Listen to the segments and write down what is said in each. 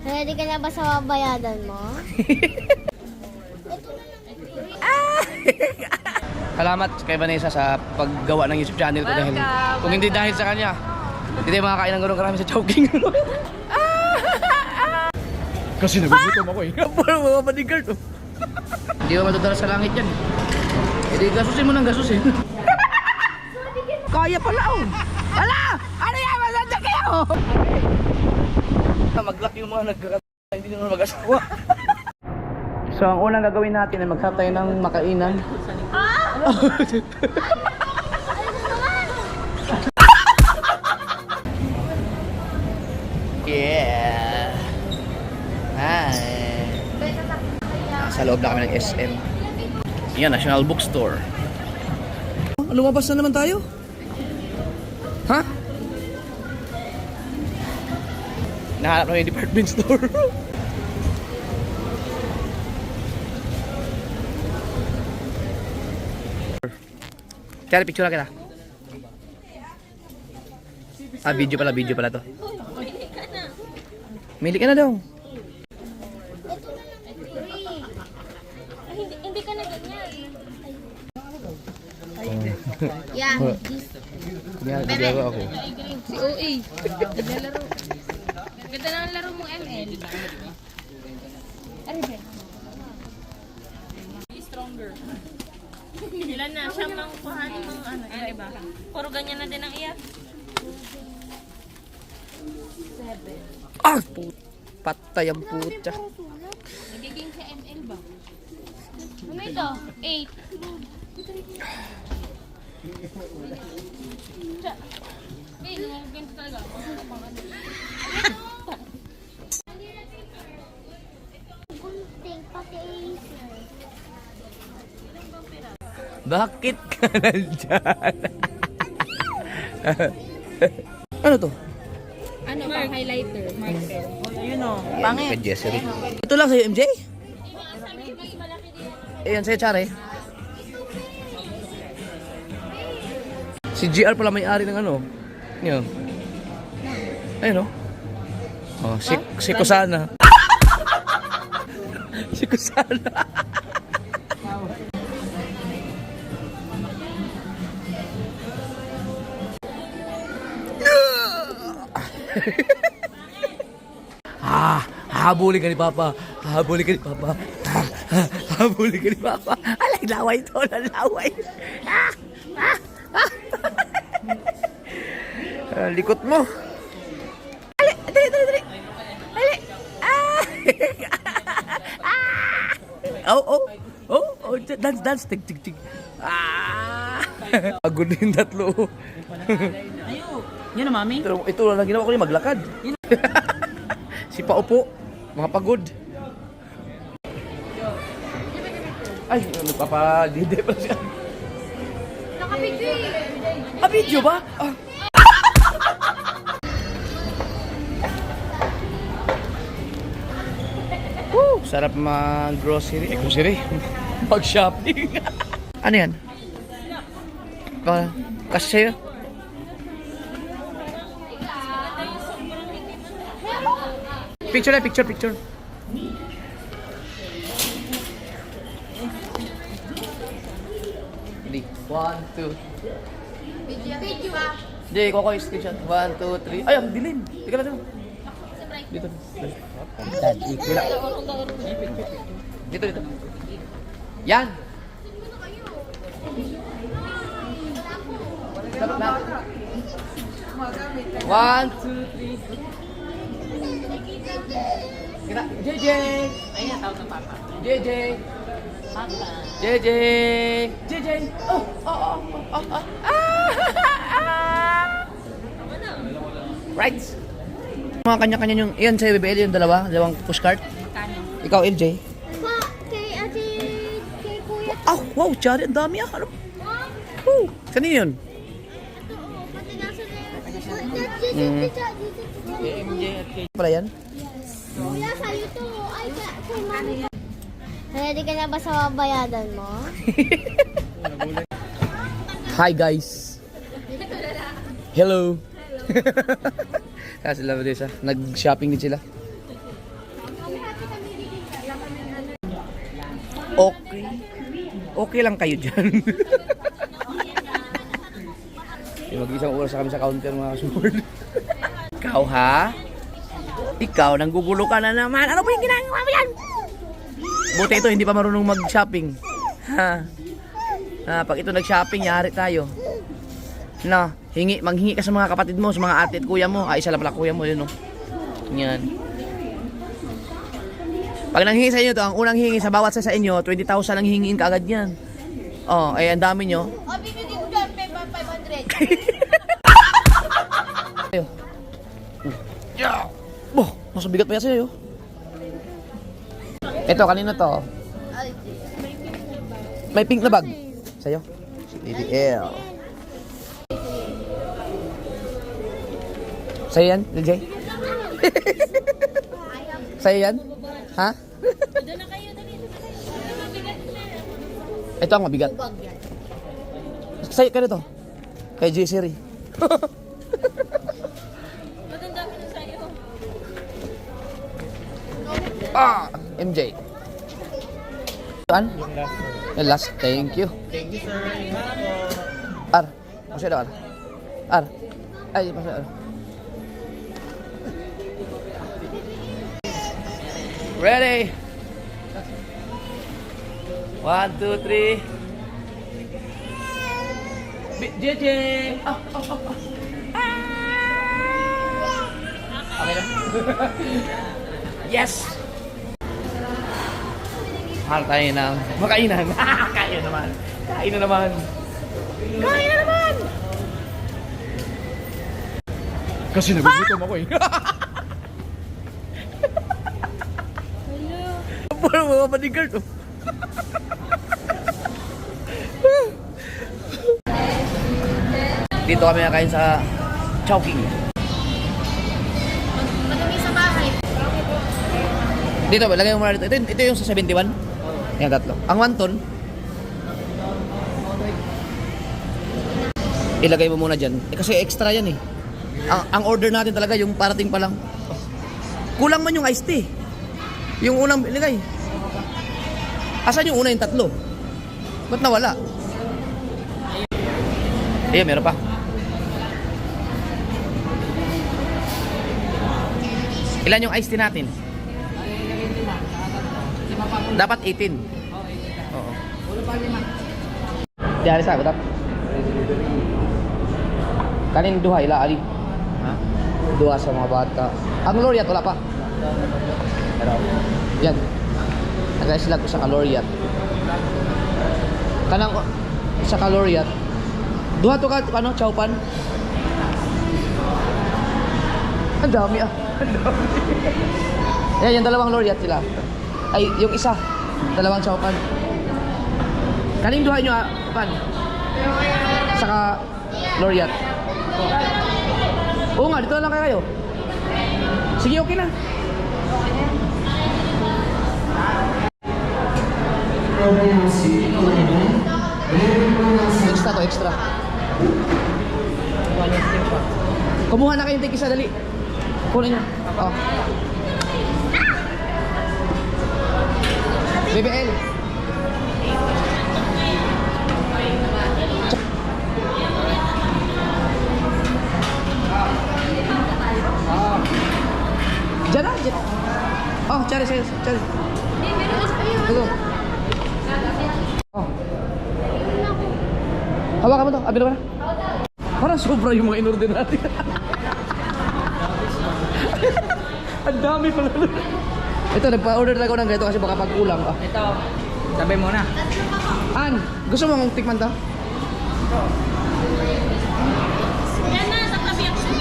Ready ka na ba sa bayadan mo? Salamat kay Vanessa sa paggawa ng YouTube channel ko dahil kung hindi dahil sa kanya, hindi tayo makakain ng ganun karami sa Chowking. Kasi nagugutom ako eh. Parang mga bodyguard oh. Hindi mo madudala sa langit yan. Hindi gasusin mo ng gasusin. Kaya pala oh. Ala! Ano yan? Masanda kayo! Mag-lock yung mga nagkakatawa, hindi naman mag-asawa. So ang unang gagawin natin ay maghanap tayo ng makainan. Yeah. Hi. Sa loob na kami ng SM. Yan, National Bookstore. Lumabas na naman tayo. Ha? Nahanap na yung department store. Kaya picture na kita. Ah, video pala to. Mili ka na daw. Hindi ka na ganyan. Yan. Naglaro ako. Si OA. Naglalaro. Ganda na ang laro mong ML. Ano ba? Be stronger. Ilan na? Siya mang kuhanin mga ano. Iba. Puro ganyan na din ang iya. 7. Ah! Patay ang putya. Nagiging sa ML ba? Ano ito? 8. Eh, ganito talaga. Gunting pati. Bakit ka nandyan? Ano to? Ano ba? Highlighter. Marker. Ayun o. Kay Jessery. Ito lang sa'yo, MJ? Ayan sa'yo, Chare. Si GR pala may-ari ng ano. Yun. Ayun o. Oh, si Kusana. Si Kusana. Habulin ka ni Papa. Habulin ka ni Papa. Habulin ka ni Papa. Alay, laway to. Laway. Likot mo. Ali, dali. Ali. Oh, dance. Tig. Agod din tatlo. Ayo. Yan na, mami. Ito lang ginawa ko yung maglakad. Si Paupo, mga pagod. Ay, nagpapa-dide pa siya. Nakapigyo eh. Ah, video ba? Ah. Woo! Sarap mag-grocery. Grocery? Mag-shopping. Ano yan? Kasi sa'yo? Picture. Hindi. 1, 2. Video ah. Hindi, ko screenshot. 1, 2, 3. Ay, ang dilim. Teka lang. Dito. Wala. Dito. Yan. Dapat na. 1, 2, 3. Kira, JJ. Ayun, tawag ng papa. JJ. Papa. JJ. Oh. Right. Mga kanya-kanya yung, iyan sa'yo, BBL, yung dalawang pushcart. Magkano? Ikaw, LJ. Pa, kay kuya. Oh, wow, Chari, ang dami ah. Ano? Oh, kanino yun? Ito oh, pati nasa na yun. Pala yan? Kuya, sa'yo to. Ay, kay mami. Ready ka na ba sa bayadan mo? Hi guys. Hello. Kasi sila Vanessa, nag-shopping din sila. Okay. Okay lang kayo dyan. Mag-isang oras kami sa counter mga kasuhol. Ikaw ha? Ikaw, nanggugulo ka na naman. Ano ba yung ginagawa mo yan? Buti ito, hindi pa marunong mag-shopping. Ha? Pag ito nag-shopping, yari tayo. Na, manghingi ka sa mga kapatid mo, sa mga ate at kuya mo. Isa lang pala kuya mo, yun o. Yan. Pag nanghingi sa inyo to, ang unang hingi sa bawat sa inyo, 20,000 ang hingiin ka agad yan. Oh, ay ang dami nyo. O, bibigyan ko dyan, 500. Ayo. Boh, mas bigat pa yan sa'yo. Ito, kanino to? May pink na bag. Sa'yo? BBL. Sa'yo yan, DJ? Sa'yo yan? Ha? Ito ang mabigat. Sa'yo ka nito? Kay J. Siri. MJ. Tuan? Yung last. Thank you. Thank you, sir. Ar. Masya doon. Ar. Ay, masya doon. Ready? 1, 2, 3. JJ. Okay na. Yes! Mahal tayo ng makainan. Kaya naman. Kain na naman. Kain na naman! Kasi nagugutom ako eh. Parang mga bodyguard oh. Dito kami nakain sa Chowking. Madumi sa bahay. Dito, lagay mo muna dito. Ito yung sa 71. Yan, tatlo. Ang wonton, ilagay mo muna dyan. Kasi extra yan eh. Ang order natin talaga yung parating pa lang. Kulang man yung iced tea. Yung unang ilagay. Asan yung una yung tatlo? Ba't nawala? Ayun, meron pa. Ilan yung iced tea natin? Dapat 18. Oo. Diyan sa batap. Kanin duha ila ali. Ha? Duha sa mga bata. Ang Laureate wala pa. Pero yan. Nag-islag ko sa Laureate. Kanang sa Laureate. Duha to ka ano, chowpan. Ang dami ah. Ang dami. Yan, yung dalawang Laureate sila. Ay, yung isa. Dalawang chowpan. Kaning duha nyo pan. Saka Laureate. Oo nga, dito na lang kayo. Sige, okay na. Extra to, extra. Kumuha na kayong tig-isa, dali. Kunin nyo. Oh. BBL. Diyan na, diyan. Oh, cari saya, cari. Ito. Oh. Hawakan mo to, abin mo na. Parang sobra yung mga in-order natin. Ang dami pala. Ito, nagpa-order talaga ako ng ganito kasi baka pagkulang. Oh. Ito, sabay mo na. An, gusto mo mong tikman to? Yan na, sa tabi ako sa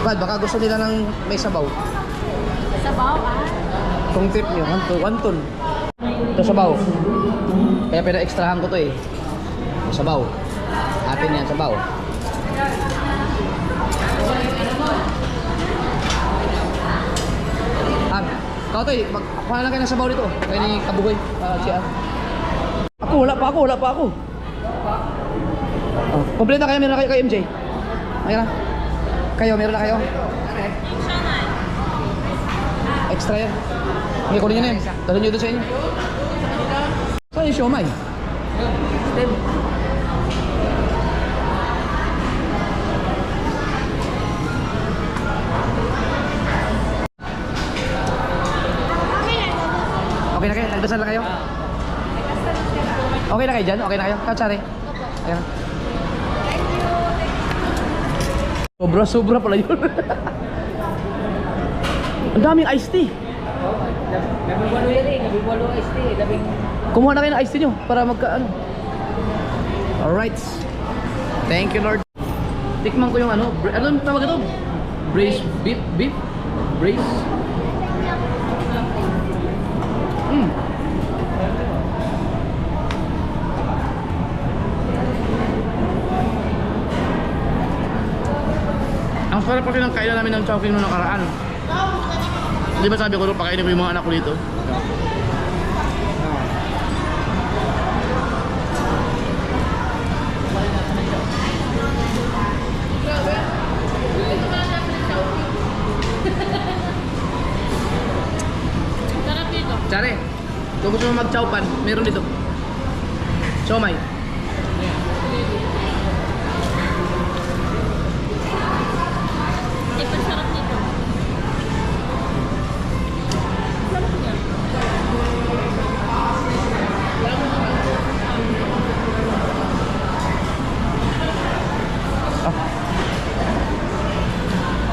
Bad, baka gusto nila ng may sabaw. sabaw ah. Kung trip nyo, wonton. Ito sabaw. Kaya pina-extrahan ko to eh. Sabaw. Atin yan, sabaw. Kau to eh, kuha lang kayo ng sabaw dito. Kaya ni Kabugoy. Siya. Ako, wala pa ako. Oh, kompleto kayo, meron na kayo kay MJ. Mayroon na. Kayo, meron na kayo. Yung Shanghai. Extra yan. Hindi, kunin nyo na yan. Dalo nyo doon sa inyo. Saan yung siomay? Okay na kayo? Nagdasal na kayo? Okay na kayo dyan? Okay na kayo? Katsari? Ayan na. Sobra pala yun. Ang daming iced tea. Nabibalo yan eh. Nabibalo ice tea. Kumuha na kayo ng iced tea nyo para magka ano. Alright. Thank you Lord. Tikman ko yung ano. Ano yung tawag ito? Braised beef? Beef? Braised? Ang sarap kasi ng kainan namin ng Chowking noong nakaraan. Di ba sabi ko nung pakainin ko yung mga anak ko dito? Sarap dito. Tsare, kung gusto mo mag-chowpan, meron dito. Siomay. Hindi pa sarap dito. Sarap niya.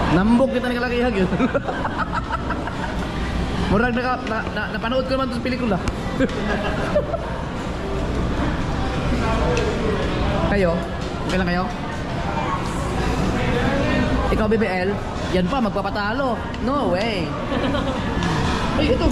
Nambok kita nikalagay hag yun. Murag napanood ko naman ito sa pelikula. Kayo? Okay lang kayo? Ikaw BBL? Yan pa, magpapatalo. No way. Ay, ito.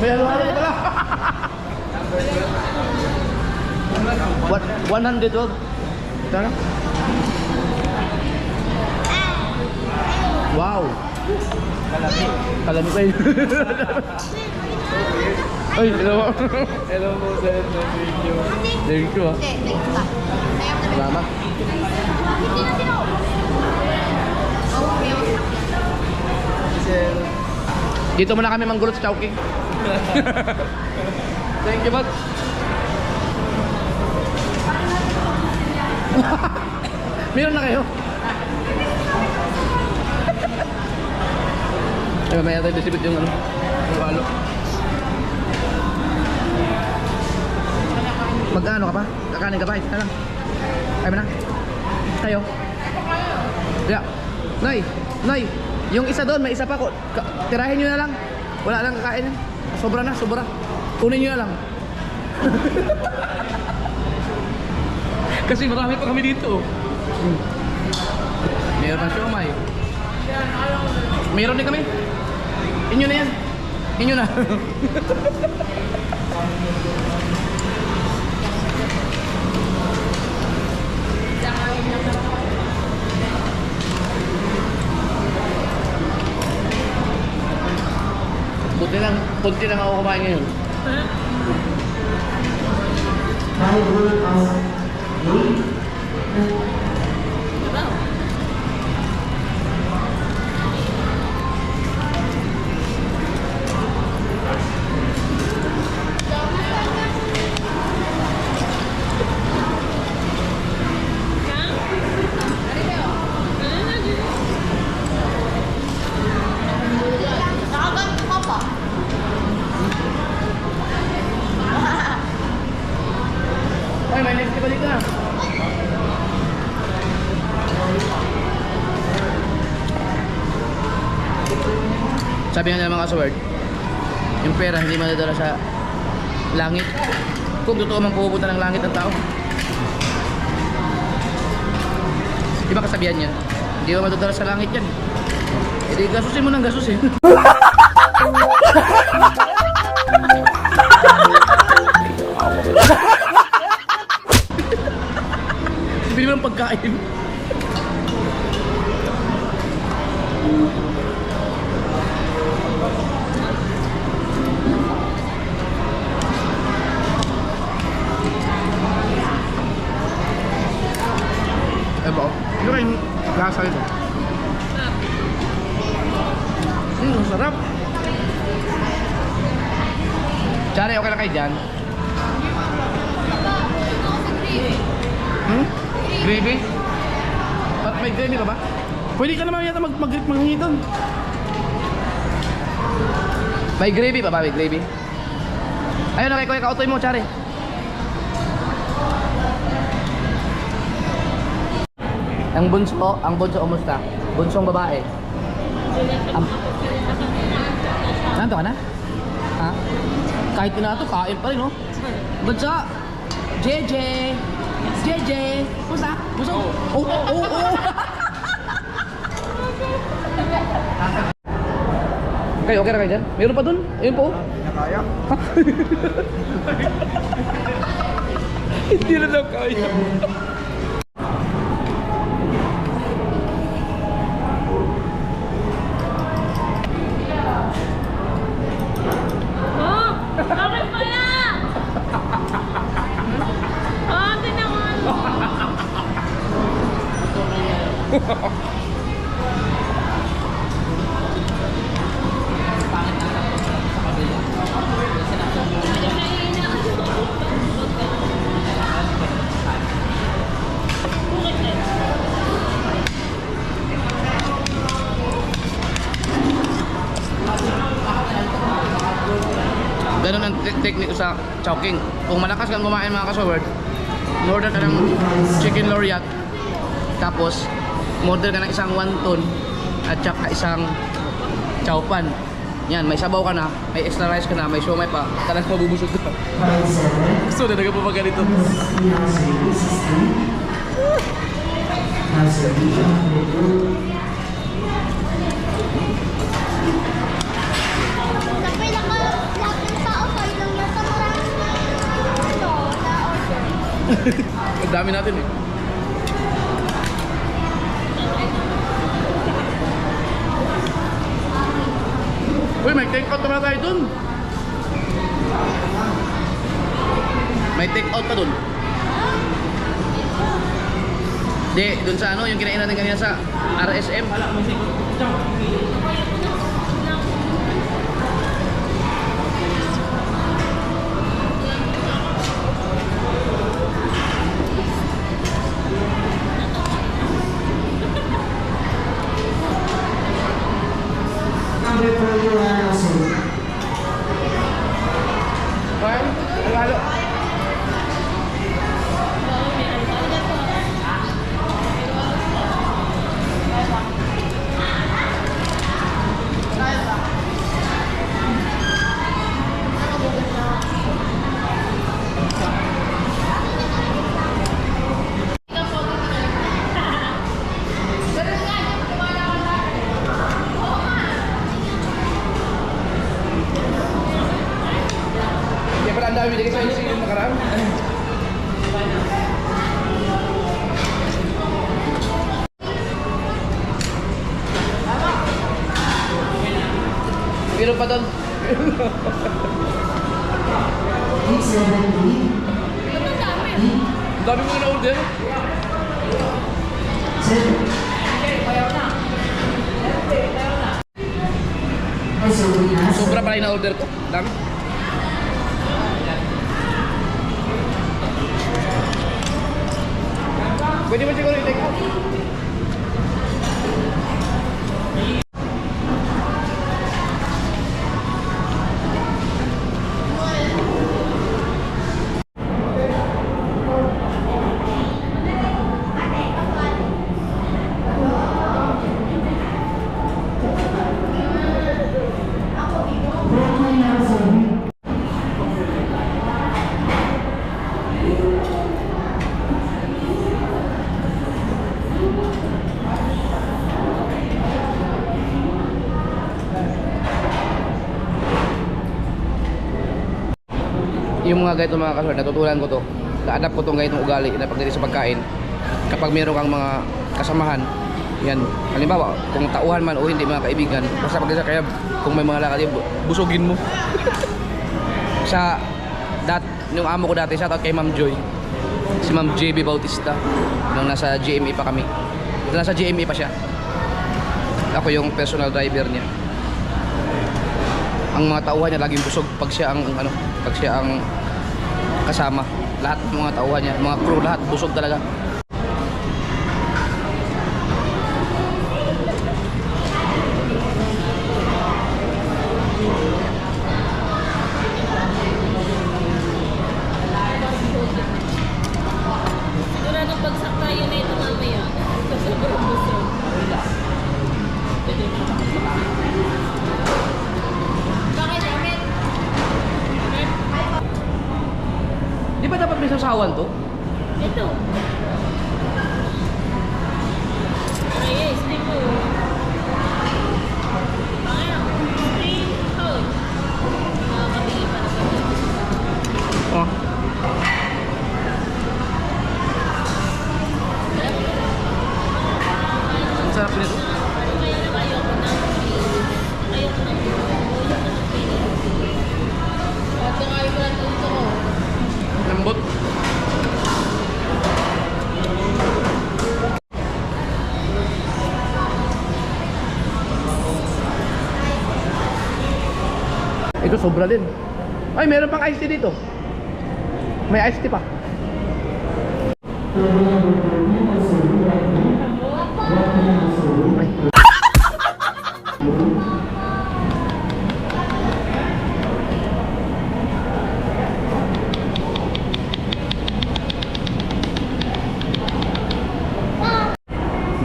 May halo-halo ka pala. 112. Tara. Wow. Kalami pa yun. Ay, hello. Hello mo sa video. Thank you ah. Salamat. Dito muna kami manggulot sa Chowking. Thank you, bud. Meron na kayo? Ay, mamaya tayo distribute yung ano, yung palo. Magkano ka pa? Kakanin ka pa? Isa lang. Ay mo na? Tayo? Yeah. Nay, yung isa doon, may isa pa ko. Tirahin nyo na lang. Wala lang kakain. Sobra na, sobra. Kunin nyo na lang. Kasi marami pa kami dito. Meron pa siomay. Meron din kami. Inyo na yan. Inyo na. Kunti lang ako kumain ngayon. Ay, may next ka dito na. Sabi nga nila mga kasaward, yung pera hindi madadala sa langit. Kung totoo man pupunta ng langit ang tao. Di ba kasabihan yan? Hindi ba madudala sa langit yan? Hindi, gasusin mo ng gasusin. Bili mo ng pagkain. Ebo, yun yung lasa nito. Ang sarap. Chari, okay na kayo dyan? Gravy? At may gravy ka ba? Pwede ka naman yata maghingi doon. May gravy pa ba? May gravy? Ayun, okay, kuya, kautoy mo, Chari. Ang bunso, umusta? Bunsong babae. Nanto ka na? Ha? Kahit na ito, kain pa rin, no? Bunso! JJ! JJ! Kumusta? Bunso? Oh! Okay, okay na kayo dyan? Meron pa dun? Ayun po. Nakaya? Hindi na daw kaya. Oh! Bakit pala? Oh, tinawan mo. Ganun ang technique sa chowking. Kung malakas kang kumain mga kasaward, order ka ng chicken loriat, tapos order ka ng isang wonton at saka isang chowpan. Yan, may sabaw ka na, may extra rice ka na, may siomay pa, talagang mabubusog ka. Gusto na nagpa pa ganito. Sa pinaka-lahat ng tao kayo lang yata maraming na-order. Ang dami natin eh. Uy, may take out pa tayo dun. May take out pa dun. Di, dun sa ano, yung kinain natin kanina sa RSM. Halo. Kaya pala ang dami binigay sa inyo yung nakaraan. Meron pa doon. Ang dami mo na-order. Sobra pala yung na-order ko. Dami. Pwede mo siguro i-take out. yung mga ganito mga kaswerte, natutunan ko to. Na-adapt ko tong ganitong ugali na pagdating sa pagkain. Kapag meron kang mga kasamahan, yan, halimbawa, kung tauhan man o hindi mga kaibigan, basta pagdating sa kaya kung may mga lakad, busugin mo. Yung amo ko dati, shoutout kay Ma'am Joy. Si Ma'am JB Bautista. Nung nasa GMA pa kami. Nasa GMA pa siya. Ako yung personal driver niya. Ang mga tauhan niya laging busog pag siya ang kasama. Lahat ng mga tauhan niya, mga crew lahat busog talaga. Sigurado pagsak tayo na ito mamaya. Sobrang busog. Bakit, Emmett? Di ba dapat may sasawan to? Ito. Ay, steam mo. Bakit? Steam food. Makakabili pa na ba? Oh. Ang sarap nito. Kaya na ayoko na. Ayoko na. At saka ayoko na gusto ko. Lambot. Ito sobra din. Ay, meron pang iced tea dito. May iced tea pa.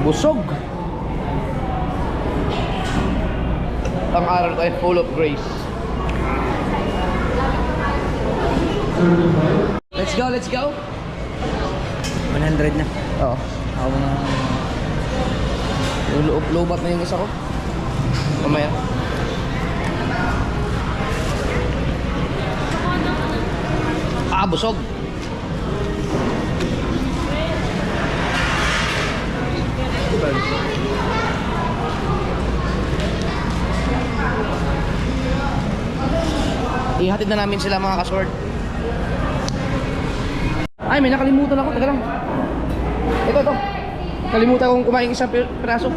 Busog. Ang araw ay full of grace. Let's go, let's go. 100 na. Oo. Ako mga... Lubat na yung isa ko. Mamaya. Busog. Ihatid na namin sila mga kasword. Ay, may nakalimutan ako. Teka lang. Ito. Kalimutan kong kumain isang piraso.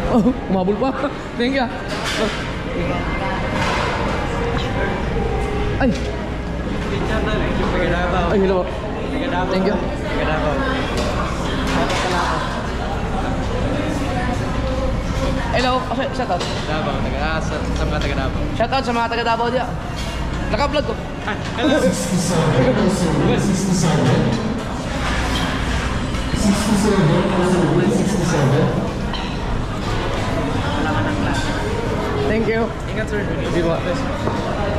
Oh, umabol pa. Thank you. Ay. Ay, hello. Thank you. Hello. Shout out. Shout out sa mga taga Davao diya. Naka-vlog ko. Thank you. Ingat sir. Hindi ba?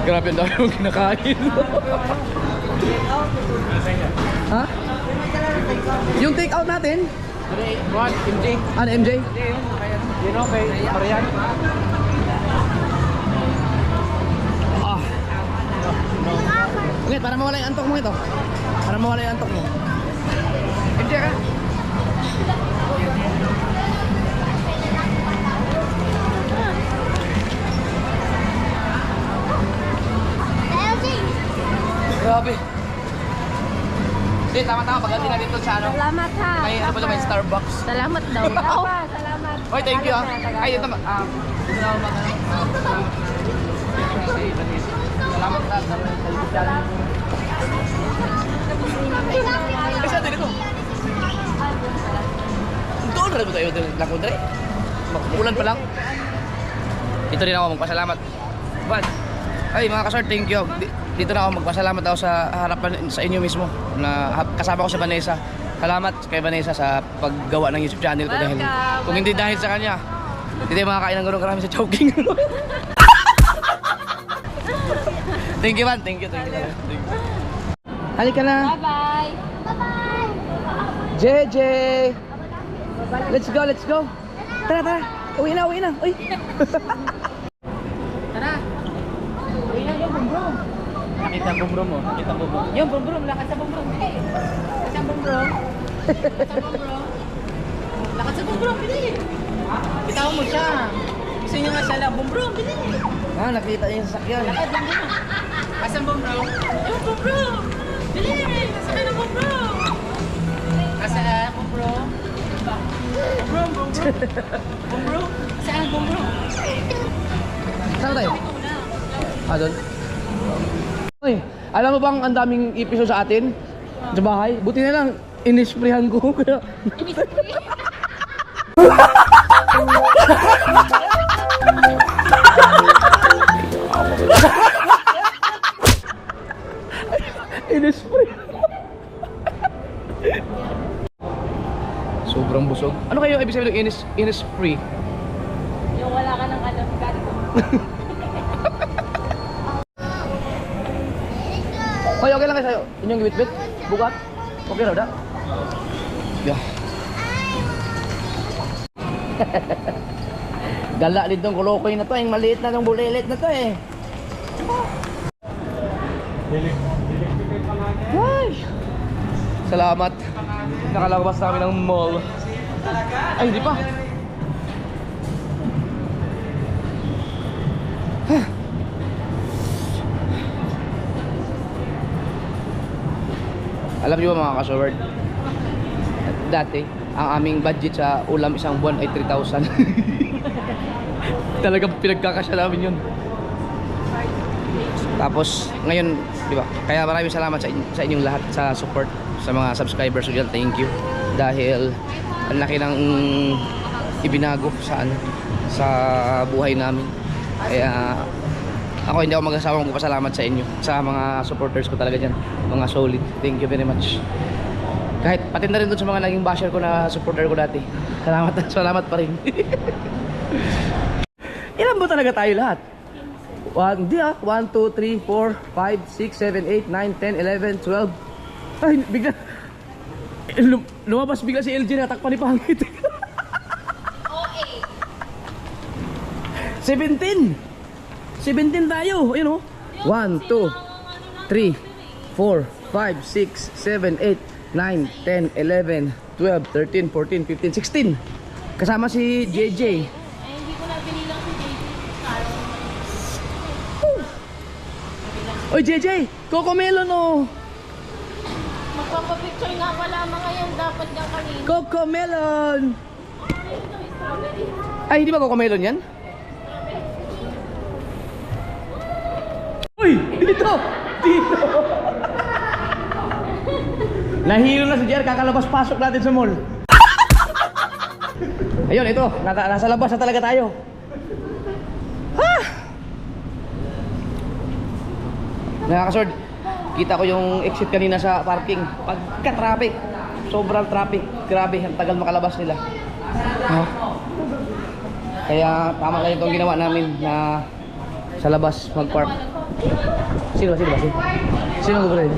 Grabe ang dami mong kinakain. Ha? Yung take out natin? What? MJ? Ano, MJ? You know, kay Marian? Ah. Okay, para mawala yung antok mo ito. Para mawala yung antok mo. MJ ka? Grabe. Hindi, tama-tama. Pagdating na dito sa ano. Salamat ha. May ano ba may Starbucks. Salamat daw. Salamat. Oy, thank you ah. Ay, ito dito na ako mag salamat sa salibisyan. Ay, saan dito? Doon rin mo tayo lang kundre. Makukulan pa lang. Dito din ako magpasalamat. But, ay mga kasar, thank you. Dito na ako magpasalamat ako sa harapan sa inyo mismo na kasama ko si Vanessa. Salamat kay Vanessa sa paggawa ng YouTube channel ko dahil kung hindi dahil sa kanya, hindi makakain ng ganun karami sa Chowking. Thank you man, thank you. Halika na. Bye-bye. Bye-bye. JJ. Let's go, let's go. Tara, tara. Uwi na, uwi na. Uy. Tara. Uy na yung bumbrum. Nakita ang bumbrum mo. Nakita ang bumbrum. Yung bumbrum. Lakas sa bumbrum. Lakas sa bumbrum. Lakas sa bumbrum. Lakas sa bumbrum. Bili. Bitawan mo siya. Gusto niya nga siya lang. Bumbrum. Bili. Ah, nakita niya yung sasakyan. Lakad lang yun. Lakas ang bumbrum. Yung bumbrum. Bili. Nasakay ng bumbrum. Nasaan bumbrum? Bumbrum, bumbrum. Bumbrum. Saan bumbrum? Saan tayo? Ah, doon? Uy, alam mo bang ang daming episode sa atin? Sa bahay? Buti na lang, inisprehan ko. Kaya... Inispray. Sobrang busog. Ano kayo ibig sabihin ng inispray? Yung wala ka ng alam, galing ko. Hoy, okay lang kayo sa'yo. Inyong gibit-bit? Bukat? Okay raw da? Yeah. Gala din tong kulokoy na to. Yung maliit na tong bulilit na to eh. Ay! Salamat. Nakalabas na kami ng mall. Ay, hindi pa. Alam niyo ba mga ka-showard? Dati, ang aming budget sa ulam isang buwan ay 3,000. Talagang pinagkakasya namin yun. Tapos, ngayon, di ba? Kaya maraming salamat sa inyong lahat sa support, sa mga subscribers ko dyan. Thank you. Dahil, ang laki ng ibinago sa buhay namin. Kaya, ako hindi ako mag-asawang magpasalamat sa inyo, sa mga supporters ko talaga dyan, mga solid. Thank you very much. Kahit pati na rin doon sa mga naging basher ko na supporter ko dati. Salamat, salamat pa rin. Ilan ba talaga tayo lahat? 1, 2, 3, 4, 5, 6, 7, 8, 9, 10, 11, 12. Ay, bigla lumabas bigla si LG na takpan ni Pangit. 17 tayo, ayun oh. 1, 2, 3, 4, 5, 6, 7, 8, 9, 10, 11, 12, 13, 14, 15, 16. Kasama si JJ. Ay, hindi ko na binilang si JJ. Oy JJ, Coco Melon oh. Magpapapicture nga pala mga yan. Dapat kang kanina. Coco Melon. Ay, hindi ba Coco Melon yan? Uy! Dito! Dito! Nahilo na si JR, kakalabas-pasok natin sa mall. Ayun, ito. Nasa labas na talaga tayo. Ha! Nakakasord, kita ko yung exit kanina sa parking. Pagka-traffic. Sobrang traffic. Grabe, ang tagal makalabas nila. Ha? Kaya tama lang itong ginawa namin na sa labas mag-park. Sino ba? Sino ang gugulo?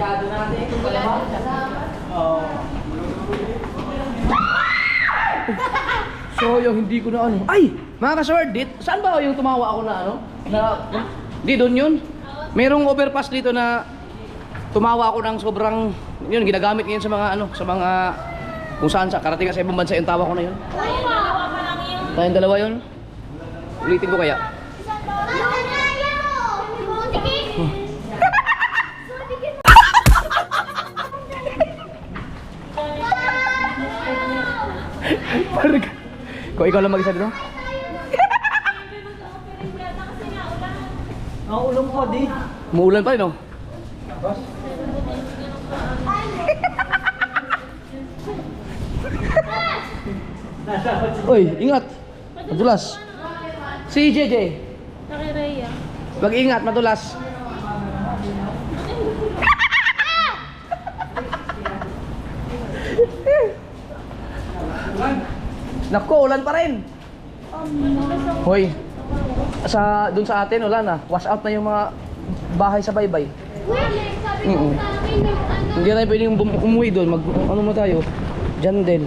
So yung hindi ko na ano. Ay! Mga ka-short, saan ba yung tumawa ako na ano? Di doon yun. Merong overpass dito na tumawa ako ng sobrang yun, ginagamit ngayon sa mga ano, sa mga kung saan sa karating sa ibang bansa yung tawa ko na yun. Tayong dalawa yun. Ulitin ko kaya. Kung ikaw lang mag-isa dito? Naulong ko di. Muulan pa rin oh. Uy, ingat. Madulas. Si JJ. Nakireya. Mag-ingat, madulas. Nako, ulan pa rin. Hoy. Dun sa atin, wala na. Wash out na yung mga bahay sa baybay. sabi Oo. ko sa akin yung ano. Hindi tayo pwedeng umuwi doon. Ano mo tayo? Diyan din.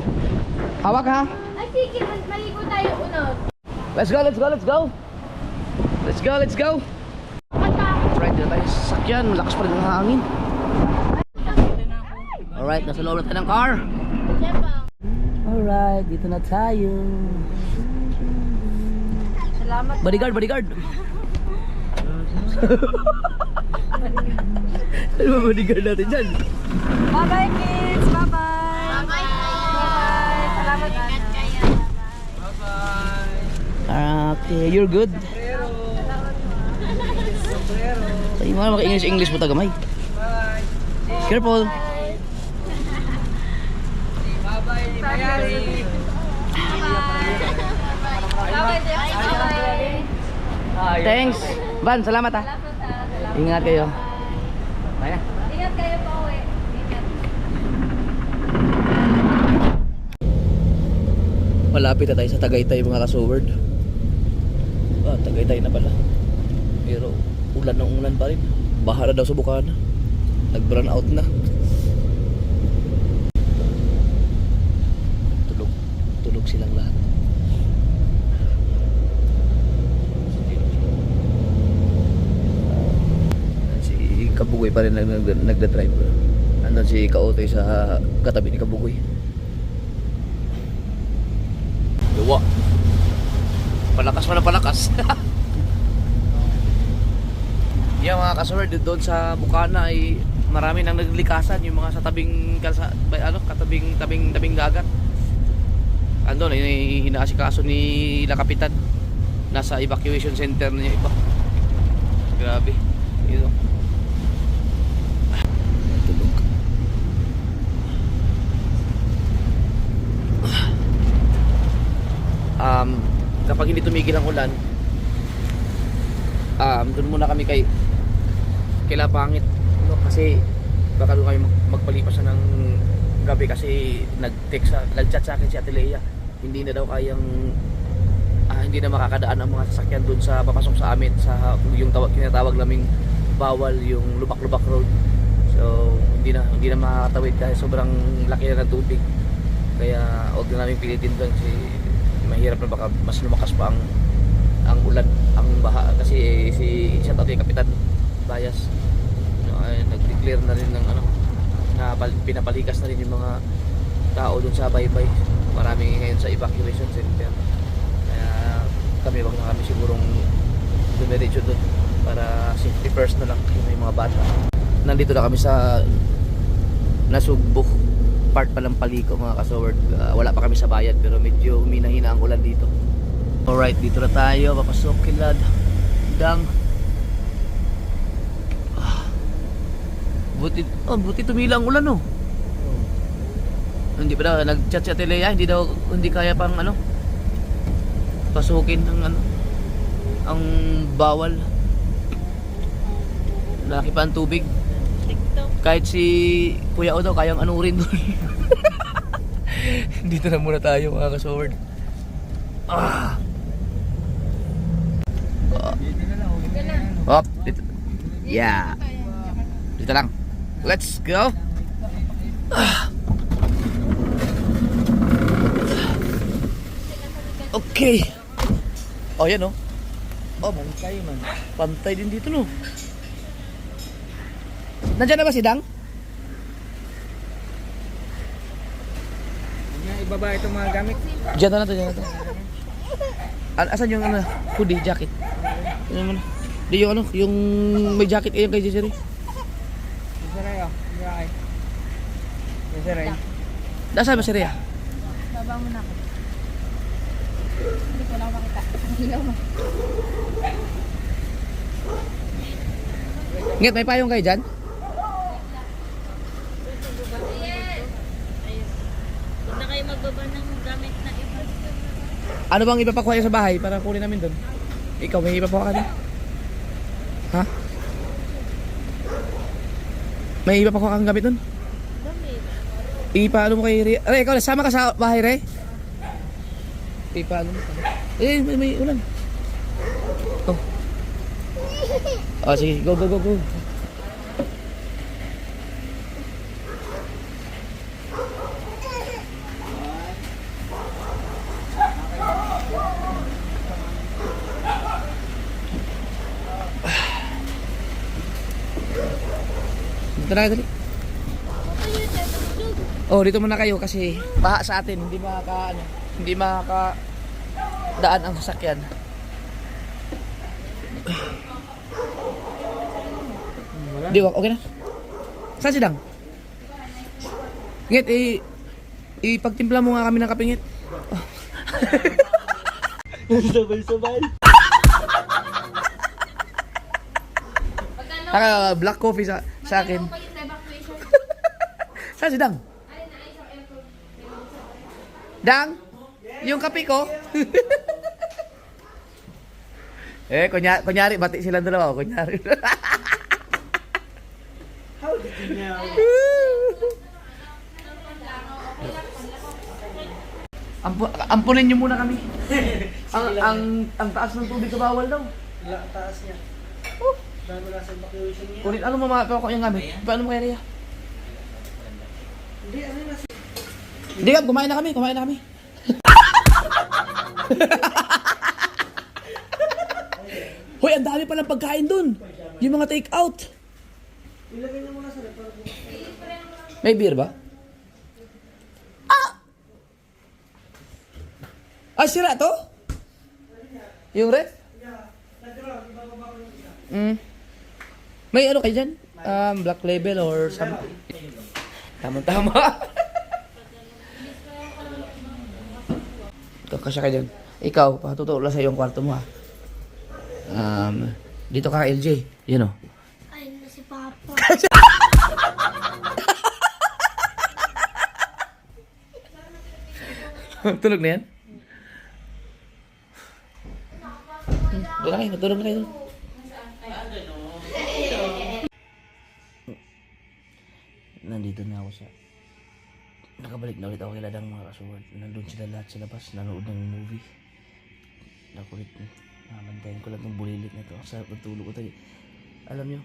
Hawak ha? Ay, sige, maligo tayo unod. Let's go, let's go, let's go! Let's go, let's go! Alright, dito tayo sa sasakyan. Malakas pa rin ang hangin. Alright, nasa loob na tayo ng car. Alright, dito na tayo. Salamat. Bodyguard, bodyguard! Ano ba bodyguard natin dyan? Bye-bye, kids. Bye-bye. Bye-bye. Salamat, Ana. Okay, you're good. Ay, mga maka-English mo tagamay. Careful. Thanks. Van, salamat ha. Ingat kayo. Bye. Ingat kayo pa uwi. Ingat. Malapit na tayo sa Tagaytay mga ka-Sword. Tagaytay na pala. Pero ulan ng ulan pa rin. Baha na daw sa Bukana. Nag-brown out na. Tulog silang lahat. Si Kabugoy pa rin nagda-drive. Andun si Kaotoy sa katabi ni Kabugoy. Luwa. Palakas pa na palakas. Yung mga kasaward doon sa Bukana ay marami nang naglikasan, yung mga sa tabing tabing dagat. Andun ay inaasikaso ni La Kapitan. Nasa evacuation center niya iba. Grabe. Ito. Tulog. Kapag hindi tumigil ang ulan, doon muna kami kay Lapangit, kasi baka doon kami magpalipas ng gabi, kasi nag-chat sa akin si Ate Lea, hindi na daw kayang hindi na makakadaan ang mga sasakyan doon sa papasok sa amin sa yung kinatawag naming bawal, yung Lubak-Lubak Road. So hindi na makakatawid dahil sobrang laki na ng tubig, kaya huwag na namin pilitin doon, kasi mahirap na, baka mas lumakas pa ang ulan, ang baha, kasi si shout out kay Kapitan Bayas, nag-declare na rin ng na pinapalikas na rin yung mga tao doon sa baybay. Marami ngayon sa evacuation center, kaya kami wag na kami sigurong dumiretso doon, para safety first na lang yung mga bata. Nandito na kami sa Nasugbo part pa ng Paliko mga kasaward. Wala pa kami sa bayan, pero medyo huminahina ang ulan dito. Alright, dito na tayo, papasok kilad dang. Buti tumila ang ulan, oh. Hindi pa daw nag-chat si Ate Lea, hindi kaya pang pasukin ang ang bawal. Laki pa ang tubig. Kahit si Kuya O daw kayang anurin doon. Dito na muna tayo mga kasaward. Hop, dito. Yeah. Dito lang. Let's go. Okay. Oh, yan, oh. Oh, pantay man. Pantay din dito, no. Nandiyan na ba si Dang? Ibaba itong mga gamit. Diyan na natin, diyan na natin. Asan yung hoodie, jacket? Ano mo na? Di yung yung may jacket kayo kay Jerry. Saray, oh. Saray. Saray. Nasaan ba si Rhea? Baba mo na ako. Hindi ko lang makita. Ang hilaw mo. Ngit, may payong kayo dyan? Huwag na kayo magbaba ng gamit na iba. Ano bang ipapakuha sa bahay para kunin namin doon? Ikaw, may ipapakuha ka na? Ha? May ipapakuha kang gamit doon? Ipaano mo kay Rhea? Re, ikaw, sama ka sa bahay, Re? Ipaano mo? May ulan. Oh. Oh, sige, go. Ito na kayo, dali. Oh, dito muna kayo kasi baha sa atin, hindi makaka-daan ang sasakyan. Di ba? Okay na? Saan si Dang? Ngit, ipagtimpla mo nga kami ng kapingit. Sabay-sabay. Black coffee sa akin. Saan si Dang? Dang? Yung kape ko? Kunyari, bati silang dalawa. Kunyari. How did you know? Ampunin niyo muna kami. ang taas ng tubig sa bawal daw. Taas niya. Dahil wala sa evacuation niya. Ulit, ano mamapa ko yung gamit? Paano mo kaya? Hindi, ano na si... Hindi ka, kumain na kami. Hoy, ang dami palang pagkain dun. Yung mga take out. Ilagay niya muna sa rep. May beer ba? Ah, sira to? Yung ref? May ano kayo dyan? Black label or something? Tama-tama. Kasya ka dyan. Ikaw, patutulog lang sa iyong kwarto mo ha. Dito ka LJ. Yun o. Ay, na si Papa. Tulog na yan? Matulog na kayo. Nandito na ako sa... Nakabalik na ulit ako kila Dang mga kasuwad. Nandun sila lahat sa labas, nanood ng movie. Nakulit, namantayin ko lang ng bulilit na ito. Ang sarap ng tulog ko tayo. Alam nyo,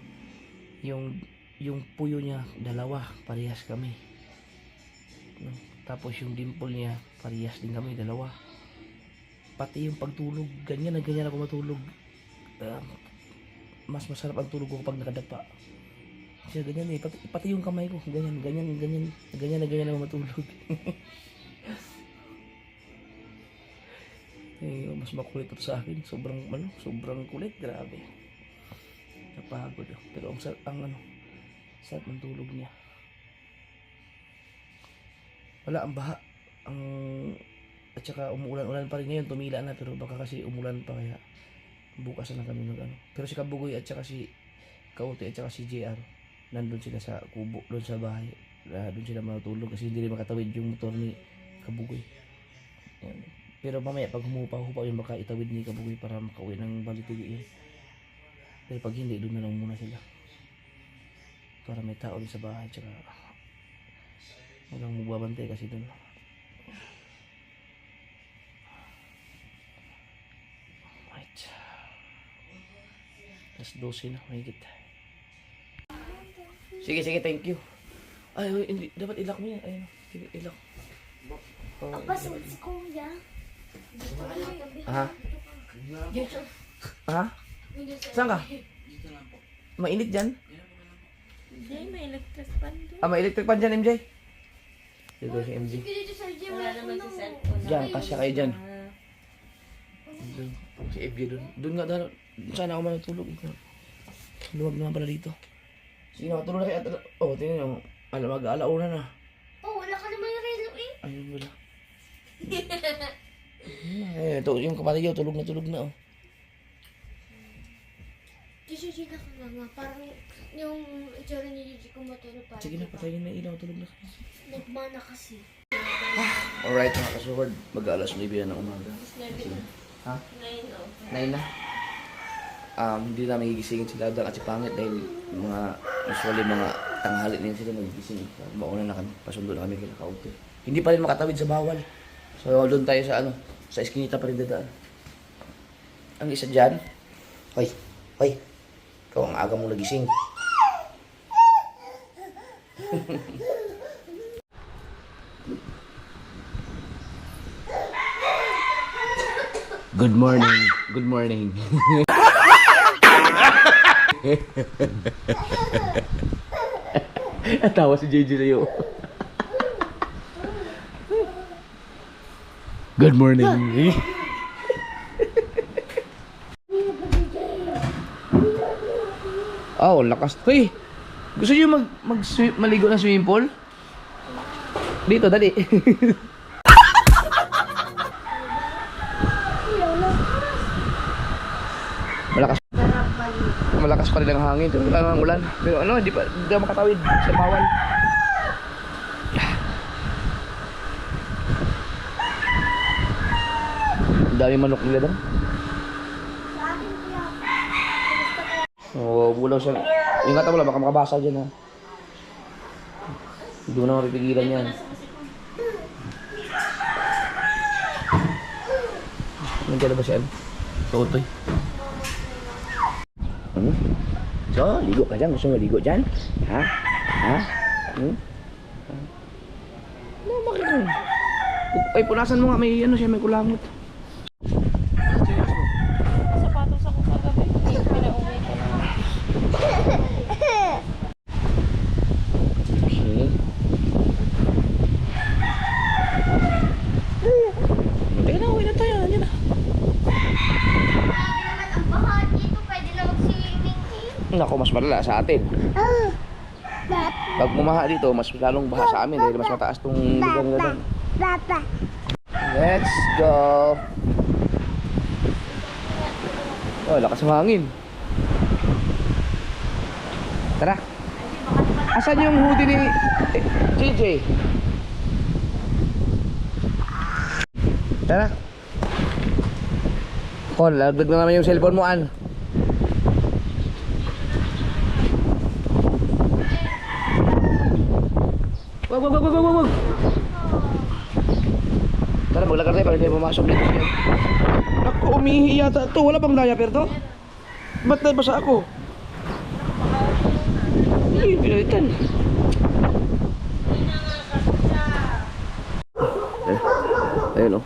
yung puyo niya, dalawa, parehas kami. No? Tapos yung dimple niya, parehas din kami, dalawa. Pati yung pagtulog, ganyan na ganyan ako matulog. Mas masarap ang tulog ko kapag nakadapa. Kasi ganyan eh, pati yung kamay ko, ganyan na ganyan ako matulog. Mas makulit ito sa akin, sobrang kulit, grabe. Napagod oh. Pero ang sarap ng tulog niya. Wala ang baha, at saka umuulan-ulan pa rin ngayon, tumila na, pero baka kasi umulan pa kaya bukas na kami Pero si Kabugoy at saka si Kauti at saka si JR, nandun sila sa kubo, doon sa bahay. Doon sila matulog kasi hindi rin makatawid yung motor ni Kabugoy. Yan. Pero mamaya pag humupa-hupa yun, baka itawid ni Kabugoy para makauwi ng Balitigi yun. Pero pag hindi, doon na lang muna sila. Para may tao din sa bahay, tsaka walang magbabantay kasi doon. Right. Tapos 12 na, mahigit. Sige, thank you. Ay, hindi, dapat ilak mo yan. Ayun, sige, ilak. Apa, si Kuya. Ha? Ha? Saan ka? Mainit dyan? Hindi, may electric fan doon. May electric pan dyan, MJ? Dito si MJ. Dito sa gym, Wala naman si cellphone. Diyan, kasya kayo dyan. Doon, si FJ doon. Doon nga, sana ako manatulog. Luwag naman pala dito. Sige, nakatulog na kayo. Oh, tingnan nyo. Mag-alauna na. Oh, wala ka naman yung relo eh. Ayun wala. Ito, yung kapatid ko, tulog na oh. Gigi na ka nga. Parang yung itsura ni Gigi ko matulog pa. Sige na, patayin na ilaw, tulog na. Nagmana kasi. Alright mga kasuhod, mag-alas 9 na ng umaga. Sige. Ha? 9 na? Hindi na magigisingin si Dadang at si Pangit dahil usually mga tanghali na yun sila magigising. Mauna na kami, pasundo na kami kila Kauti. Hindi pa rin makatawid sa bawal. So doon tayo sa sa eskinita pa rin dadaan. Ang isa dyan, hoy, ikaw ang aga mong nagising. Good morning. Natawa si JJ sa'yo. Good morning. Oh, lakas. Hoy, gusto niyo maligo ng swimming pool? Dito, dali. Malakas pa rin ang hangin. Pero wala nang ulan. Pero ano, hindi ako makatawid sa bawal. Ang dami manok nila doon. Oo, bulaw siya. Ingat mo lang, baka makabasa dyan ha. Hindi mo na mapipigilan yan. Nandiyan na ba siya? Tutoy. So, ligo ka dyan. Gusto mo ligo dyan? Ha? Ha? No, bakit mo? Ay, punasan mo nga. May ano siya, may kulamot. Sapatos ako kagabi. Pinauwi ko na. Teka na, uwi na tayo. Yan na. Ang baha dito, pwede na mag-swimming eh. Naku, mas malala sa atin. Pag bumaha dito, mas lalong baha sa amin dahil mas mataas tong lugar nila doon. Let's go! Oh, lakas ng hangin. Tara. Asan yung hoodie ni JJ? Tara. Kon, lagdag na naman yung cellphone mo, An. Wag. Tara, maglakad tayo para hindi pumasok dito siya. Ako, umihi yata to. Wala bang diaper to? Ba't nabasa ako? Ay, pinalitan. Ayun o.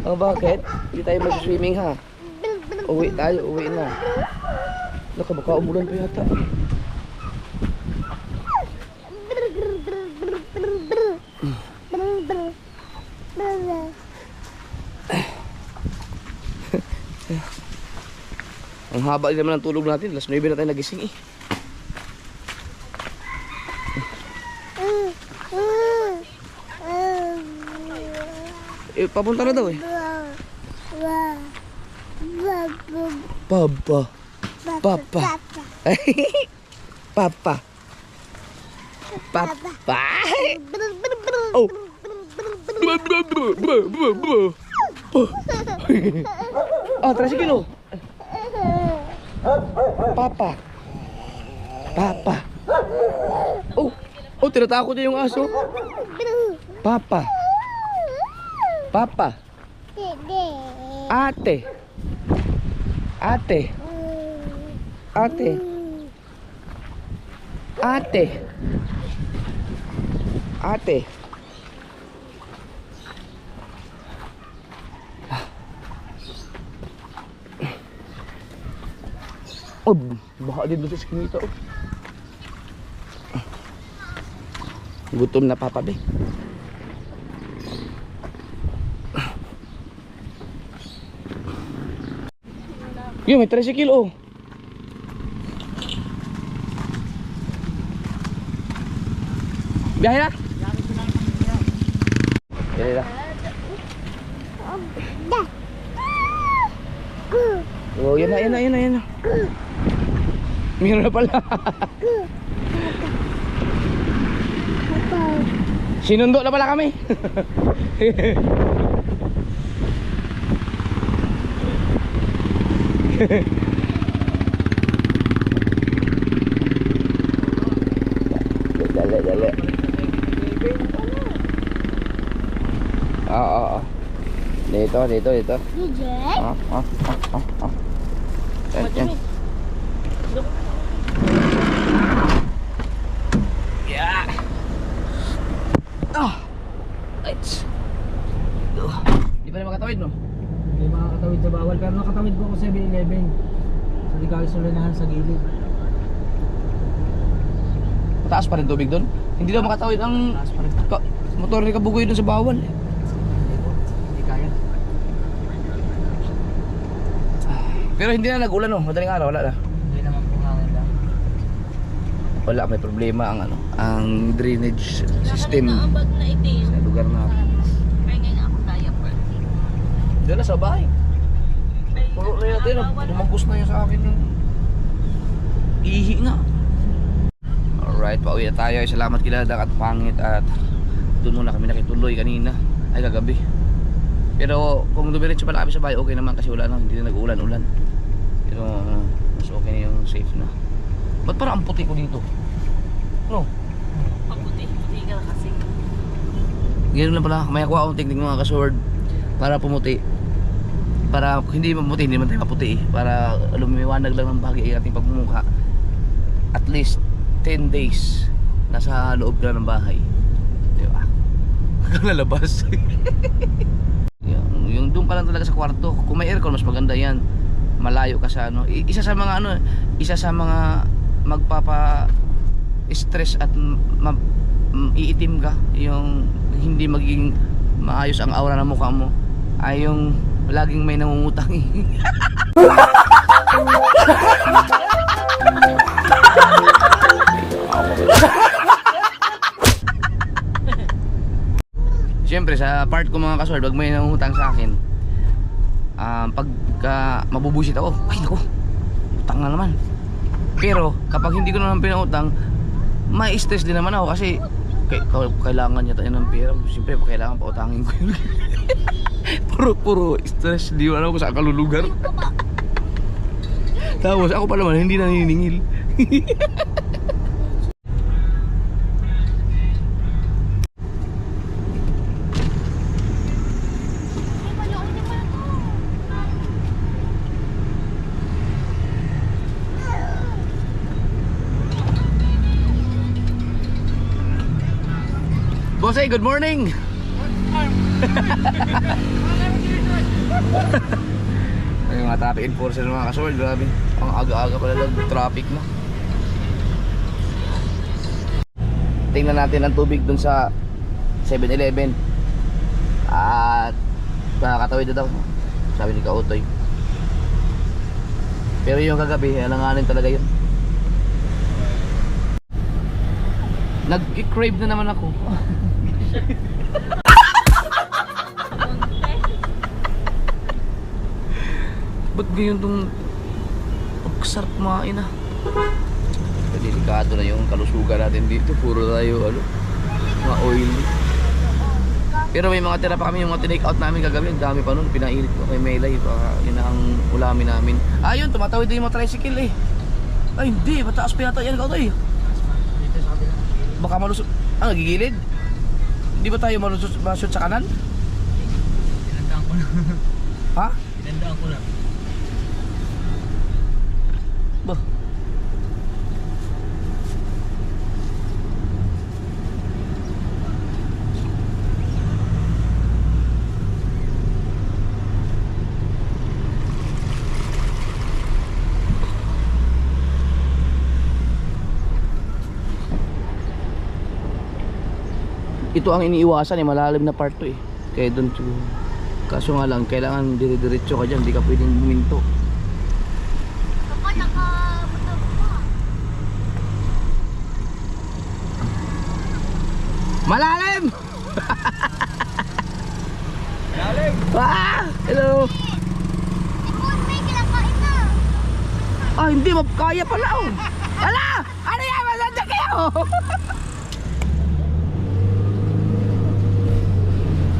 Oh, bakit? Hindi tayo mag-swimming ha. Uwi tayo, uwi na. Naka, baka umulan pa yata. Ang haba din naman ng tulog natin. Alas 9 na tayo nagising eh. Papunta na daw eh. Papa. Papa. Papa. Oh. Oh, 13 kilo. Papa. Oh, tinatakot niya yung aso. Papa. Ate. Oh, baka din doon sa skinita oh. Gutom na papa be. Yo, may 13 kilo oh. Biyahe na? Biyahe na. Oh, yan na. Meron na pala. Sinundo na pala kami. Dali. Oo. Dito. DJ? Yan. Yeah. Right. Di pa na makatawid, no? Hindi makakatawid sa bawal, pero nakatawid ko ako 7-Eleven. Sa Ligalis Ulanahan sa gilid. Taas pa rin tubig doon. Hindi daw makatawid ang motor ni Kabugoy doon sa bawal. Hindi kaya. Pero hindi na nag-ulan oh, madaling araw, wala na. Hindi naman po hangin lang. Wala, may problema ang ano, ang drainage system Ang bag na itim. sa lugar natin. Kaya ngayon ako diaper. Diyan na sa bahay. Puro na natin, lumagos na yun sa akin yung ihi nga. Alright, pauwi na tayo. Salamat kila Dak at Pangit at doon muna kami nakituloy kanina, ay kagabi. Pero kung dumiretso pala kami sa bahay, okay naman kasi wala na, hindi na nag-uulan-ulan. Pero mas okay na yung safe na. Ba't parang ang puti ko dito? No? Paputi-puti ka na kasi. Ganun lang pala, may kuha akong technique mga kasword para pumuti. Para hindi maputi, hindi man tayo maputi eh. Para lumiwanag lang ng bahagi ang ating pagmumukha. At least 10 days nasa loob ka ng bahay. Di ba? Hanggang lalabas. yung doon ka lang talaga sa kwarto. Kung may aircon, mas maganda yan. Malayo ka sa ano. Isa sa mga ano, isa sa mga magpapa stress at iitim ka, yung hindi magiging maayos ang aura ng mukha mo, ay yung laging may nangungutang eh. Siyempre sa part ko mga kasword, wag may nangungutang sa akin. Pagka mabubusit ako, ay naku, utang na naman. Pero kapag hindi ko naman pinautang, may stress din naman ako kasi kailangan niya tayo ng pera. Siyempre kailangan pa utangin ko yun. Puro stress, di mo alam kung saan kalulugar. Tapos ako pa naman hindi naniningil. Bossy, good morning! Ay, mga traffic enforcer mga kasword, grabe. Ang aga-aga pala lang, traffic na. Tingnan natin ang tubig dun sa 7-Eleven. At nakakatawid na daw, sabi ni Kautoy. Pero yung kagabi, alanganin talaga yun. Nag-crave na naman ako. Ba't ganyan itong sarap kumain ah? Delikado na yung kalusugan natin dito. Puro tayo ano, mga oily. Pero may mga tira pa kami, yung mga tinake out namin kagabi. Ang dami pa nun, pinainit ko kay Melay. Baka yun ang ulamin namin. Ayun, tumatawid din yung mga tricycle eh. Ay hindi, mataas pa yata yan Kautoy. Baka malusot. Nagigilid? Hindi ba tayo malusot sa kanan? Pinandaan ko na. Ha? Pinandaan ko na. Bah. Ito ang iniiwasan eh, malalim na part to eh. Kaya doon to. Kaso nga lang, kailangan dire-diretso ka dyan, hindi ka pwedeng buminto. Kapag nakamotor pa. Malalim! Malalim! Ah! Hello! Ipon, may kinakain na. Ah, hindi, kaya pala oh! Ala! Ano yan? Masanda kayo!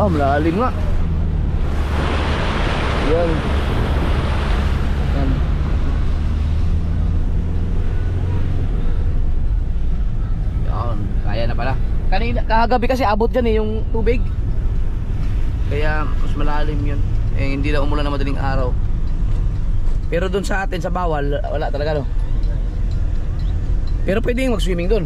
Ah, malalim nga. Yan. Yan. Yan, kaya na pala. Kanina, kahagabi kasi abot dyan eh, yung tubig. Kaya mas malalim yun. Eh, hindi na umulan na madaling araw. Pero dun sa atin, sa bawal, wala talaga no. Pero pwede yung mag-swimming dun.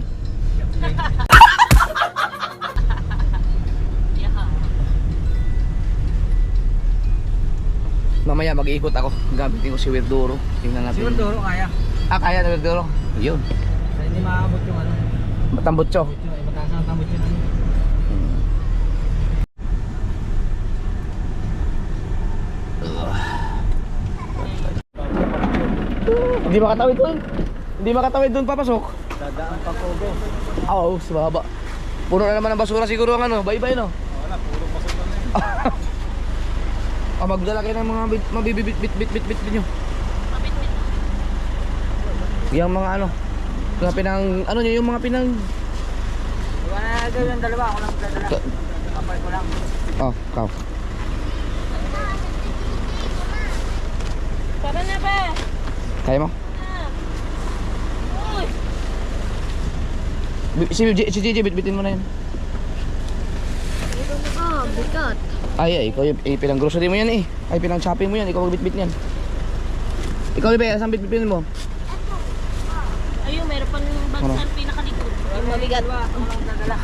Mamaya mag-iikot ako. Gamitin ko si Werduro. Tingnan natin. Si Werduro kaya. Ah, kaya na Werduro. Yun. Hindi maabot yung ano. Tambutso. Mataas ang tambot yun. Hindi makatawid doon. Hindi makatawid doon papasok. Dadaan pa ko bro. Oo, sa baba. Puno na naman ng basura siguro ang ano, bye-bye no. Wala, puro pasok na yun. Magdala kayo ng mga mabibit-bit nyo. Mabit-bit. Yung mga ano, mga pinang, ano nyo, yung mga pinang... Iwan na gawin yung dalawa, ako lang magdadala. Kapal ko lang. Oh, kao. Tara na ba? Kaya mo? Uy! Si JJ, bitbitin mo na yun. Ah, bigat. Ay, ikaw yung pinang grocery mo yan eh. Ay, pinang shopping mo yan, ikaw magbitbit niyan. Ikaw yung saan bitbitin mo? Ayun, meron pa ng bag sa pinakalikod. Yung mabigat. Ako lang magdadala.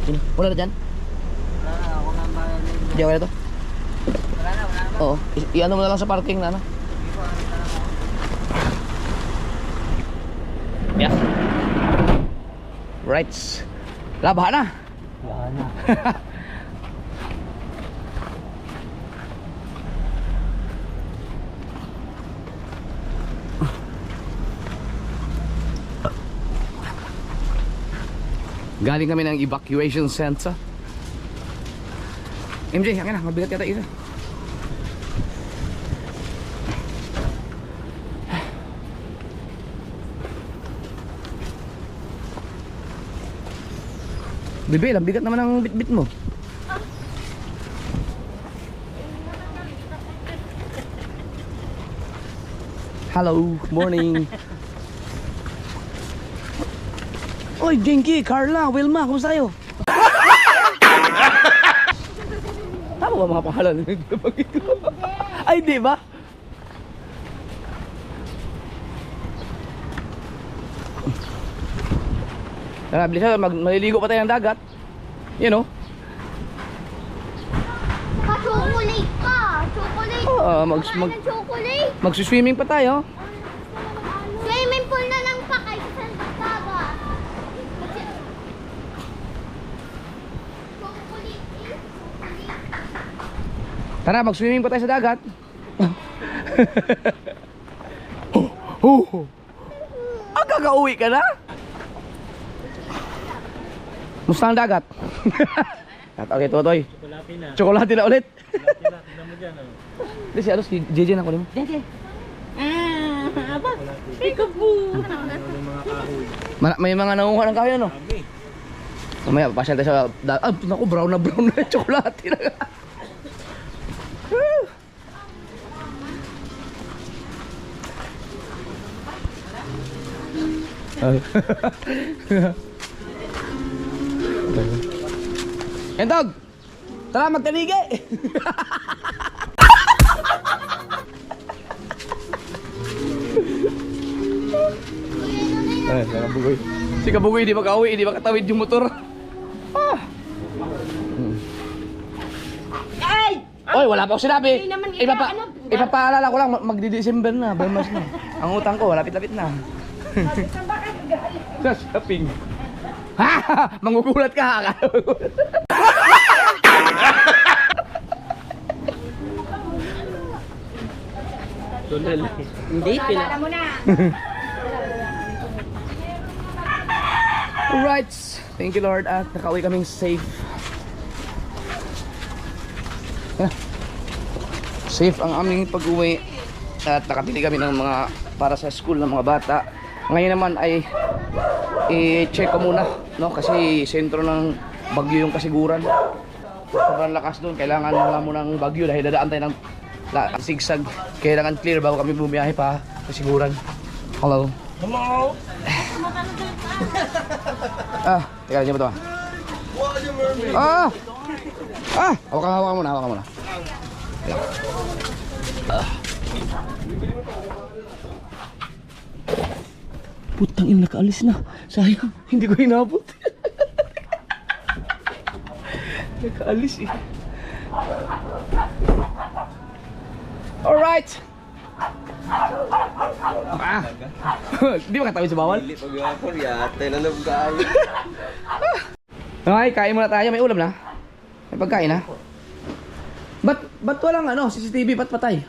Sino? Wala na dyan? Wala na, ako lang ba? Diyan wala to? Wala na, wala na ba? Oo. I-ano mo na lang sa parking na ano? Yeah. Right. Labahan na. Lahan na. Galing kami ng evacuation center. MJ, akin na, mabigat yata ito. Bebe, ang bigat naman ang bitbit mo. Hello, morning. Oy, Genki, Carla, Wilma, kumusta kayo? Tama ba mga pangalan? Ay, di ba? Tara, bilisan, maliligo pa tayo ng dagat. You know? Pa-chocolate ka. Chocolate. Chocolate. Magsuswimming pa tayo. Swimming pool na lang pa kayo sa dagat. Chocolate. Tara, mag-swimming pa tayo sa dagat. Ang kaka-uwi ka na? Musta ang dagat? Okay, Totoy. Chocolate na. Tsokolate na ulit. Chocolate na. Tignan mo dyan. Hindi, si JJ na kunin mo. Peekaboo! May mga kahoy. May mga nangunguha ng kahoy, ano? Sabi. Mamaya, papasyal tayo sa... naku, brown na yung tsokolate na. Entog! Tara, magtaligi! Ay, si Kabugoy. Si Kabugoy di makauwi, di makatawid yung motor. Ah. Ay! Oy, wala pa ako sinabi. Hindi naman Ipapaalala ko lang, magdi-December na, Burmas na. Ang utang ko, lapit-lapit na. Sa shopping. Ha! Mangugulat ka. Tunal. Hindi, pila. Alright. Thank you, Lord. At nakauwi kaming safe. Safe ang aming pag-uwi. At nakapili kami ng mga para sa school ng mga bata. Ngayon naman ay i-check ko muna, no? Kasi sentro ng bagyo yung kasiguran. Sobrang lakas doon. Kailangan nga muna ng bagyo dahil dadaan tayo ng sigsag. Kailangan clear bago kami bumiyahe pa kasiguran. Hello. Hello! Teka, dyan ba ito? Hawakan muna. Putang ina, nakaalis na. Sayang, hindi ko hinabot. Nakaalis eh. Alright! Ah! Di ba katawid sa bawal? Hindi pag-apor yate, lalab kayo. Okay, kain muna tayo. May ulam na. May pagkain na. Ba't walang ano, CCTV, ba't patay?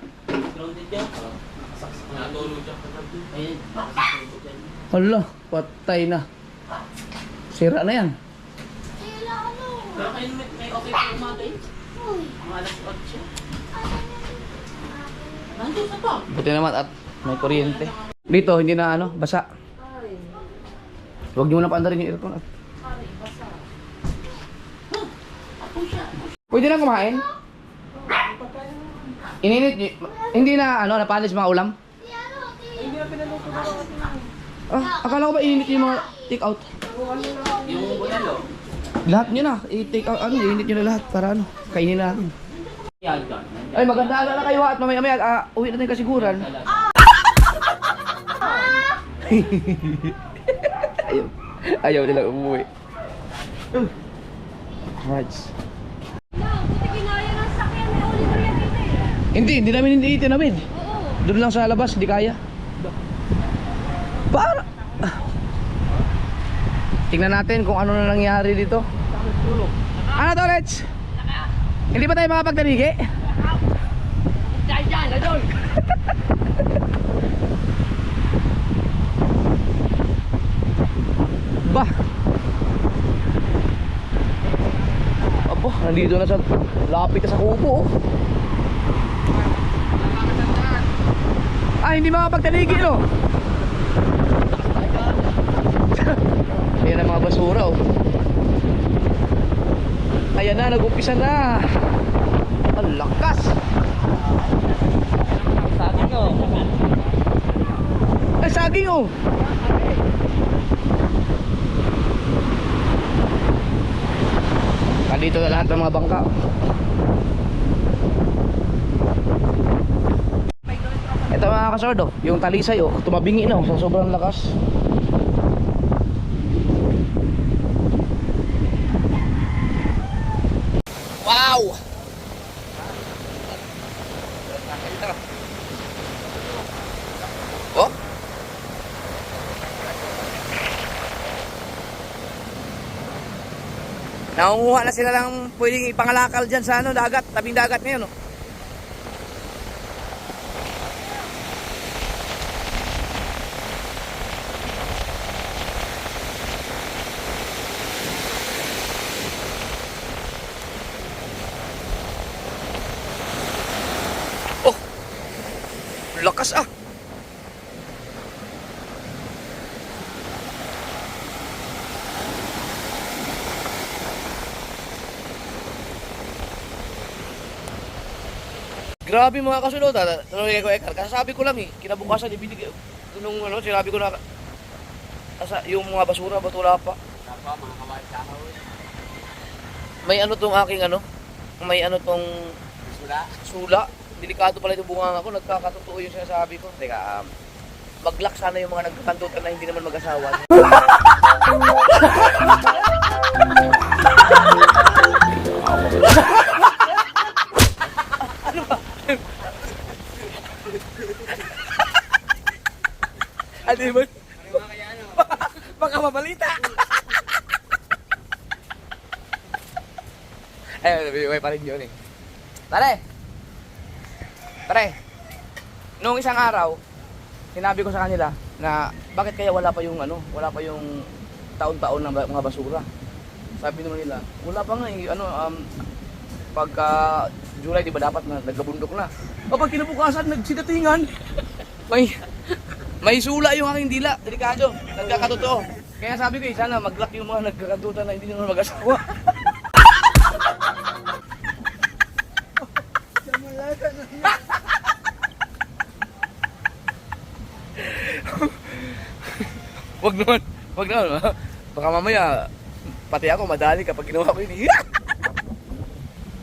Hala, patay na. Sira na yan. Sila ano? Pero kayo may okay pa umaga eh. Mga alas 8. Nandun sa pa. Buti naman at may kuryente. Dito, hindi na ano, basa. Huwag niyo na paandarin yung aircon. Pwede na kumain? Ininit niyo. Hindi na ano, napanis mga ulam? Ah, akala ko ba ininit yung mga take out? Yung bulalo. Lahat nyo na, i-take out, ano, ininit nyo na lahat para ano, kainin na natin. Yan dyan. Ay, maganda na kayo at mamaya-maya, uwi natin kasiguran. Ayaw nila umuwi. Right. Hindi namin hindi itinamid. Doon lang sa labas, hindi kaya. Para. Tingnan natin kung ano na nangyari dito. Ano to, Reds? Hindi ba tayo makapagdarigi? Bah. Abo, nandito na sa lapit na sa kubo. Oh. Ah, hindi makapagdarigi, no? Ayan ang mga basura, oh. Ayan na, nag-umpisa na. Ang lakas. Saging o. Ay, saging, oh. Dito na lahat ng mga bangka. Ito mga kasordo, yung talisay, oh, tumabingi na, oh, sa sobrang lakas. Wow! Oh? Nangunguha na sila lang pwedeng ipangalakal dyan sa ano, dagat, tabing dagat ngayon, oh. Oh! Lakas ah! Grabe mga kasunod, tanongin ko Ekar, kasasabi ko lang eh, kinabukasan ibinigay, nung ano, sinabi ko na, yung mga basura, ba't wala pa? May ano tong aking ano, may ano tong sula, delikado pala itong bunga ko, nagkakatotoo yung sinasabi ko. Teka, mag-lock sana yung mga nagkakantutan na hindi naman mag-asawa. Ano ba? Baka mabalita. Ay, may pa rin yun eh. Pare! Noong isang araw, sinabi ko sa kanila na bakit kaya wala pa yung ano, wala pa yung taon-taon ng mga basura. Sabi naman nila, wala pa nga eh, ano, pagka July, di ba dapat na nagkabundok na. Kapag kinabukasan, nagsidatingan, may sula yung aking dila, delikado, nagkakatotoo. Kaya sabi ko eh, sana mag-lock yung mga nagkakantutan na hindi naman mag-asawa. Wag naman. Baka mamaya, pati ako madali kapag ginawa ko yun.